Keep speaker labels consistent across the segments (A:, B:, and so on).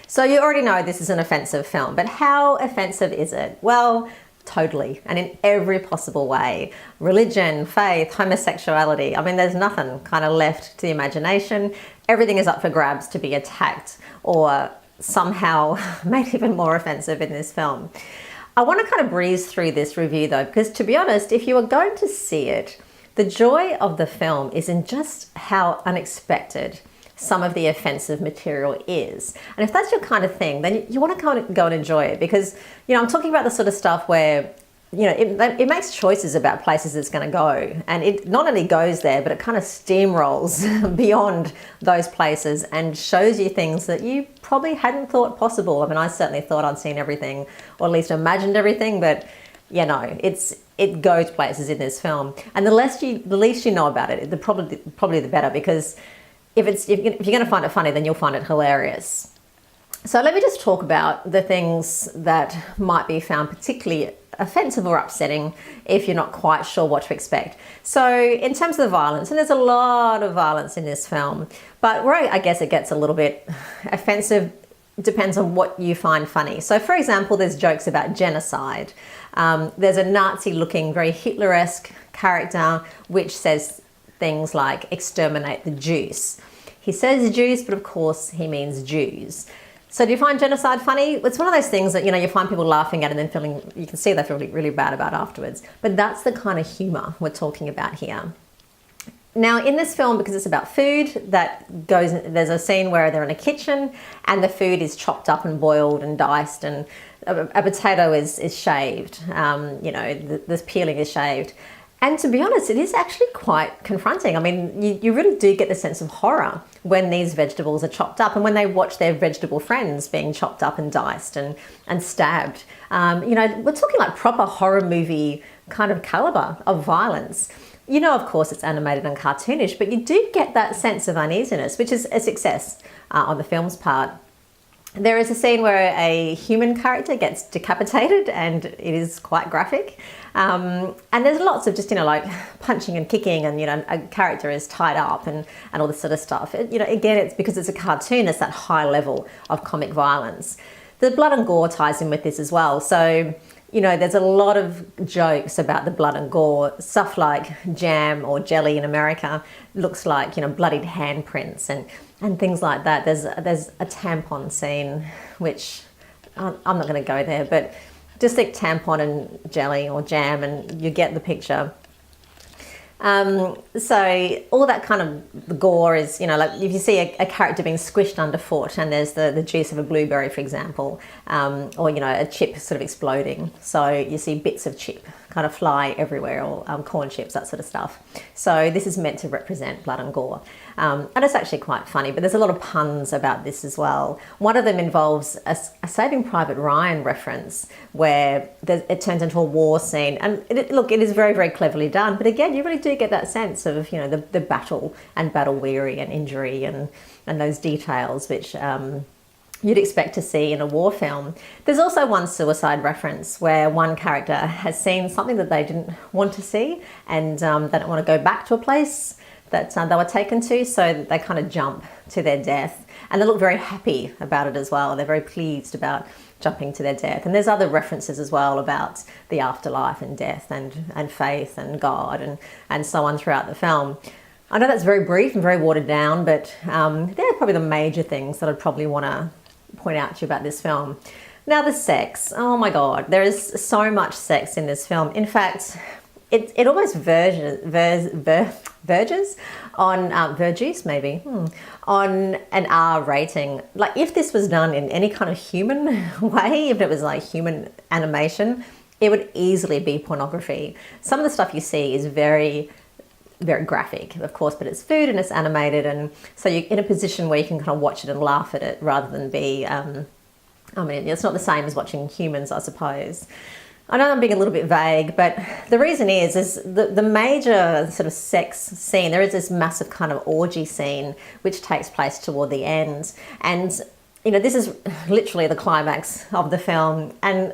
A: So you already know this is an offensive film, but how offensive is it? Well, totally, and in every possible way. Religion, faith, homosexuality. I mean, there's nothing kind of left to the imagination. Everything is up for grabs to be attacked or somehow made even more offensive in this film. I want to kind of breeze through this review though, because to be honest, if you are going to see it, the joy of the film is in just how unexpected some of the offensive material is. And if that's your kind of thing, then you want to kind of go and enjoy it, because, you know, I'm talking about the sort of stuff where, you know, it makes choices about places it's going to go. And it not only goes there, but it kind of steamrolls beyond those places and shows you things that you probably hadn't thought possible. I mean, I certainly thought I'd seen everything, or at least imagined everything, but, you know, it goes places in this film. And the least you know about it, probably the better, because if you're going to find it funny, then you'll find it hilarious. So let me just talk about the things that might be found particularly offensive or upsetting if you're not quite sure what to expect. So in terms of the violence, and there's a lot of violence in this film, but where I guess it gets a little bit offensive depends on what you find funny. So for example, there's jokes about genocide. There's a Nazi-looking, very Hitler-esque character which says things like exterminate the Jews. He says Jews, but of course he means Jews. So do you find genocide funny? It's one of those things that, you know, you find people laughing at and then you can see they feel really, really bad about afterwards. But that's the kind of humour we're talking about here. Now in this film, because it's about food, there's a scene where they're in a kitchen and the food is chopped up and boiled and diced, and a potato is shaved. You know, this peeling is shaved. And to be honest, it is actually quite confronting. I mean, you really do get the sense of horror when these vegetables are chopped up and when they watch their vegetable friends being chopped up and diced and stabbed. You know, we're talking like proper horror movie kind of caliber of violence. You know, of course, it's animated and cartoonish, but you do get that sense of uneasiness, which is a success on the film's part. There is a scene where a human character gets decapitated, and it is quite graphic. And there's lots of just, you know, like punching and kicking, and, you know, a character is tied up and all this sort of stuff. You know, again, it's because it's a cartoon, it's that high level of comic violence. The blood and gore ties in with this as well. So, you know, there's a lot of jokes about the blood and gore. Stuff like jam or jelly in America looks like, you know, bloodied handprints and things like that. There's a tampon scene, which I'm not going to go there, but just think tampon and jelly or jam and you get the picture. So all that kind of gore is, you know, like if you see a character being squished underfoot and there's the juice of a blueberry, for example, or, you know, a chip sort of exploding. So you see bits of chip kind of fly everywhere, or corn chips, that sort of stuff. So this is meant to represent blood and gore. And it's actually quite funny, but there's a lot of puns about this as well. One of them involves a Saving Private Ryan reference where it turns into a war scene. And look, it is very, very cleverly done. But again, you really do get that sense of, you know, the battle and battle weary and injury and those details which you'd expect to see in a war film. There's also one suicide reference where one character has seen something that they didn't want to see, and they don't want to go back to a place that they were taken to, so they kind of jump to their death. And they look very happy about it as well. They're very pleased about jumping to their death. And there's other references as well about the afterlife and death and faith and God and so on throughout the film. I know that's very brief and very watered down, but they're probably the major things that I'd probably want to point out to you about this film. Now the sex, oh my God, there is so much sex in this film. In fact, it almost verges on an R rating. Like if this was done in any kind of human way, if it was like human animation, it would easily be pornography. Some of the stuff you see is very, very graphic, of course, but it's food and it's animated, and so you're in a position where you can kind of watch it and laugh at it rather than be, I mean, it's not the same as watching humans, I suppose. I know I'm being a little bit vague, but the reason is the major sort of sex scene, there is this massive kind of orgy scene which takes place toward the end. And, you know, this is literally the climax of the film. And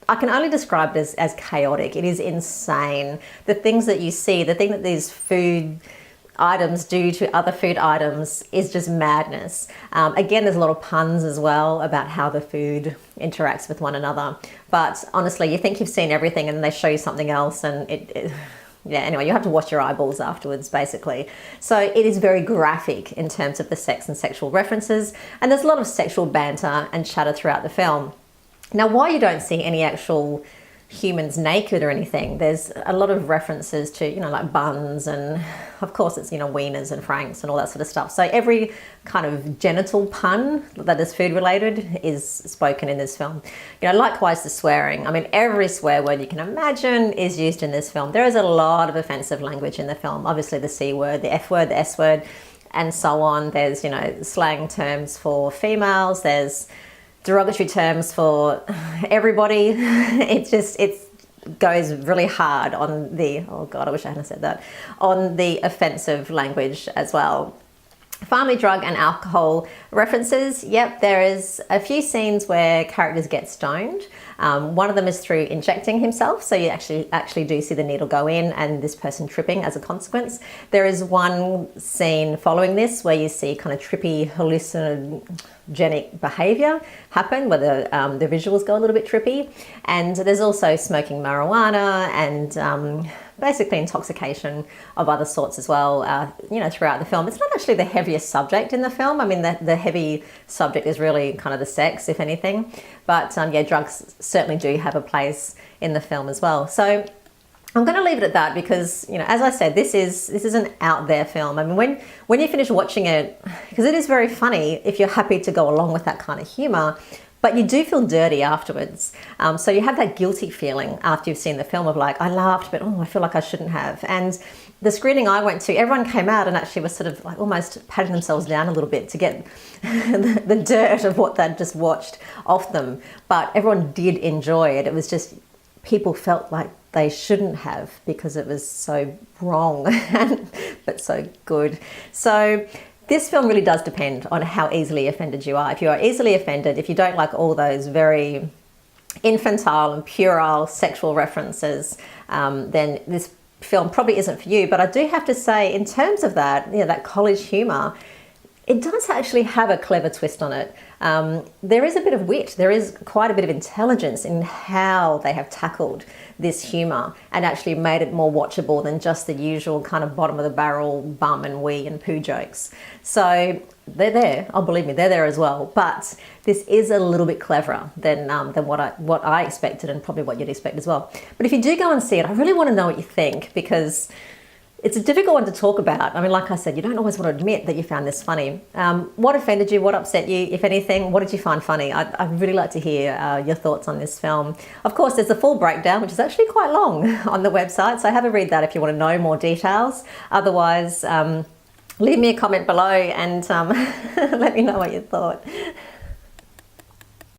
A: I can only describe it as chaotic. It is insane. The things that you see, the thing that these food items do to other food items is just madness. Again, there's a lot of puns as well about how the food interacts with one another. But honestly, you think you've seen everything and then they show you something else, and yeah, anyway, you have to watch your eyeballs afterwards, basically. So it is very graphic in terms of the sex and sexual references, and there's a lot of sexual banter and chatter throughout the film. Now, while you don't see any actual humans naked or anything, there's a lot of references to, you know, like buns, and of course it's, you know, wieners and franks and all that sort of stuff. So every kind of genital pun that is food related is spoken in this film. You know, likewise the swearing. I mean, every swear word you can imagine is used in this film. There is a lot of offensive language in the film. Obviously the C word, the F word, the S word, and so on. There's, you know, slang terms for females. There's derogatory terms for everybody. It goes really hard on the, oh God, I wish I hadn't said that, on the offensive language as well. Finally, drug and alcohol references. Yep, there is a few scenes where characters get stoned. One of them is through injecting himself, so you actually do see the needle go in and this person tripping as a consequence. There is one scene following this where you see kind of trippy, hallucinogenic behaviour happen, where the visuals go a little bit trippy. And there's also smoking marijuana and basically intoxication of other sorts as well, you know, throughout the film. It's not actually the heaviest subject in the film. I mean, the heavy subject is really kind of the sex, if anything. But yeah, drugs certainly do have a place in the film as well. So I'm going to leave it at that because, you know, as I said, this is an out there film. I mean, when you finish watching it, because it is very funny if you're happy to go along with that kind of humour, but you do feel dirty afterwards. So you have that guilty feeling after you've seen the film of like, I laughed, but oh, I feel like I shouldn't have. And the screening I went to, everyone came out and actually was sort of like almost patting themselves down a little bit to get the dirt of what they'd just watched off them. But everyone did enjoy it. It was just people felt like they shouldn't have because it was so wrong, but so good. So this film really does depend on how easily offended you are. If you are easily offended, if you don't like all those very infantile and puerile sexual references, then this film probably isn't for you. But I do have to say, in terms of that, you know, that college humour, it does actually have a clever twist on it. There is a bit of wit, there is quite a bit of intelligence in how they have tackled this humour and actually made it more watchable than just the usual kind of bottom of the barrel bum and wee and poo jokes. So they're there, oh believe me, they're there as well. But this is a little bit cleverer than what I expected and probably what you'd expect as well. But if you do go and see it, I really want to know what you think because it's a difficult one to talk about. I mean, like I said, you don't always want to admit that you found this funny. What offended you? What upset you? If anything, what did you find funny? I'd really like to hear your thoughts on this film. Of course, there's a full breakdown, which is actually quite long on the website. So have a read that if you want to know more details. Otherwise, leave me a comment below and let me know what you thought.